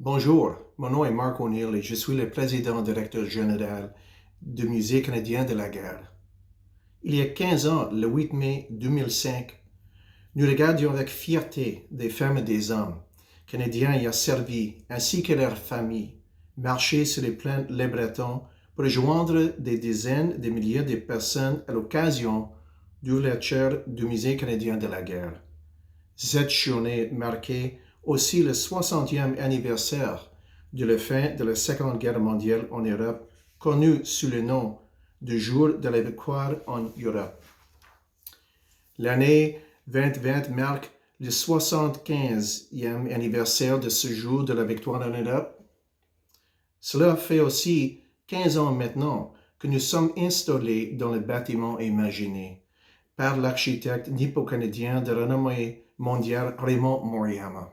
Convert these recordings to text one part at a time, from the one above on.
Bonjour, mon nom est Mark O'Neill et je suis le président-directeur général du Musée canadien de la guerre. Il y a 15 ans, le 8 mai 2005, nous regardions avec fierté des femmes et des hommes canadiens y a servi, ainsi que leurs familles, marcher sur les plaines Les Bretons pour rejoindre des dizaines de milliers de personnes à l'occasion d'ouverture du Musée canadien de la guerre. Cette journée marquait aussi le 60e anniversaire de la fin de la Seconde Guerre mondiale en Europe, connu sous le nom de Jour de la victoire en Europe. L'année 2020 marque le 75e anniversaire de ce jour de la victoire en Europe. Cela fait aussi 15 ans maintenant que nous sommes installés dans le bâtiment imaginé par l'architecte nippo-canadien de renommée mondiale Raymond Moriyama.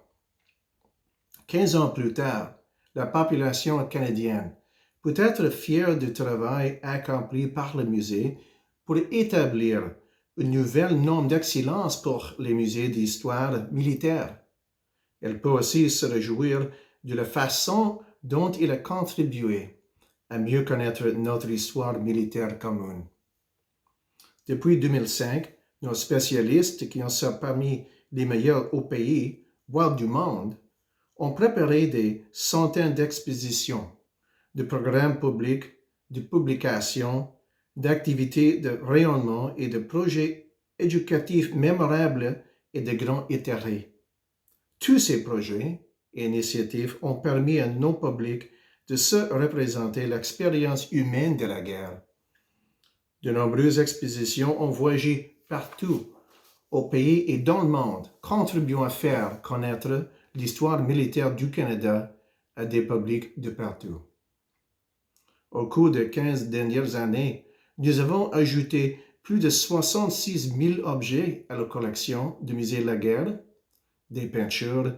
15 ans plus tard, la population canadienne peut être fière du travail accompli par le musée pour établir une nouvelle norme d'excellence pour les musées d'histoire militaire. Elle peut aussi se réjouir de la façon dont il a contribué à mieux connaître notre histoire militaire commune. Depuis 2005, nos spécialistes, qui en sont parmi les meilleurs au pays, voire du monde, ont préparé des centaines d'expositions, de programmes publics, de publications, d'activités de rayonnement et de projets éducatifs mémorables et de grand intérêt. Tous ces projets et initiatives ont permis à nos publics de se représenter l'expérience humaine de la guerre. De nombreuses expositions ont voyagé partout au pays et dans le monde, contribuant à faire connaître l'histoire militaire du Canada à des publics de partout. Au cours des 15 dernières années, nous avons ajouté plus de 66 000 objets à la collection du Musée de la guerre, des peintures,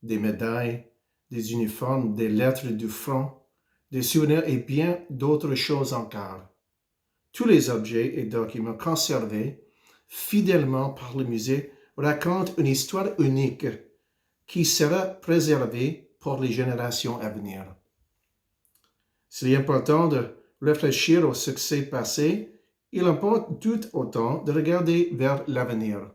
des médailles, des uniformes, des lettres du front, des souvenirs et bien d'autres choses encore. Tous les objets et documents conservés fidèlement par le musée racontent une histoire unique qui sera préservée pour les générations à venir. S'il est important de réfléchir au succès passé, il importe tout autant de regarder vers l'avenir.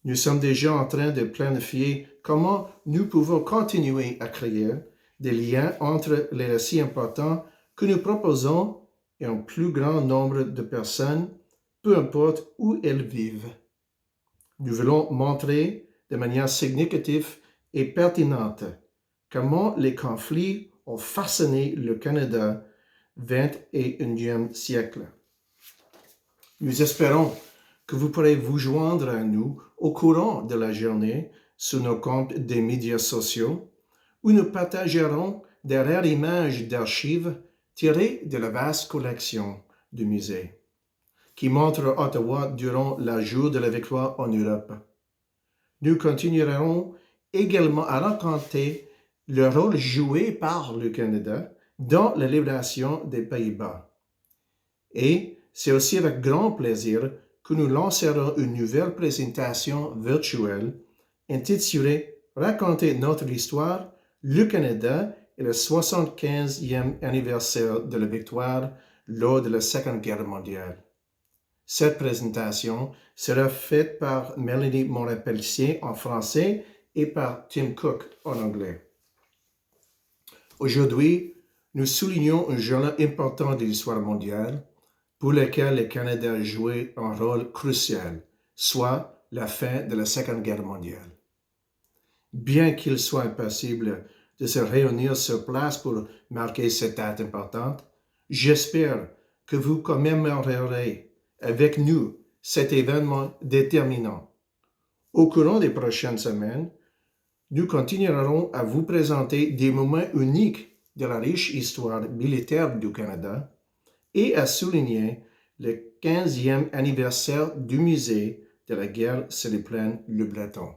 Nous sommes déjà en train de planifier comment nous pouvons continuer à créer des liens entre les récits importants que nous proposons et un plus grand nombre de personnes, peu importe où elles vivent. Nous voulons montrer de manière significative et pertinente comment les conflits ont façonné le Canada XXIe siècle. Nous espérons que vous pourrez vous joindre à nous au courant de la journée sur nos comptes des médias sociaux où nous partagerons des rares images d'archives tirées de la vaste collection du musée qui montre Ottawa durant le jour de la victoire en Europe. Nous continuerons également à raconter le rôle joué par le Canada dans la libération des Pays-Bas. Et c'est aussi avec grand plaisir que nous lancerons une nouvelle présentation virtuelle intitulée « Raconter notre histoire, le Canada et le 75e anniversaire de la victoire lors de la Seconde Guerre mondiale ». Cette présentation sera faite par Mélanie Morin-Pelletier en français et par Tim Cook en anglais. Aujourd'hui, nous soulignons un journal important de l'histoire mondiale pour lequel le Canada a joué un rôle crucial, soit la fin de la Seconde Guerre mondiale. Bien qu'il soit impossible de se réunir sur place pour marquer cette date importante, j'espère que vous commémorerez avec nous cet événement déterminant. Au courant des prochaines semaines, nous continuerons à vous présenter des moments uniques de la riche histoire militaire du Canada et à souligner le 15e anniversaire du musée de la guerre sur les plaines Le Breton.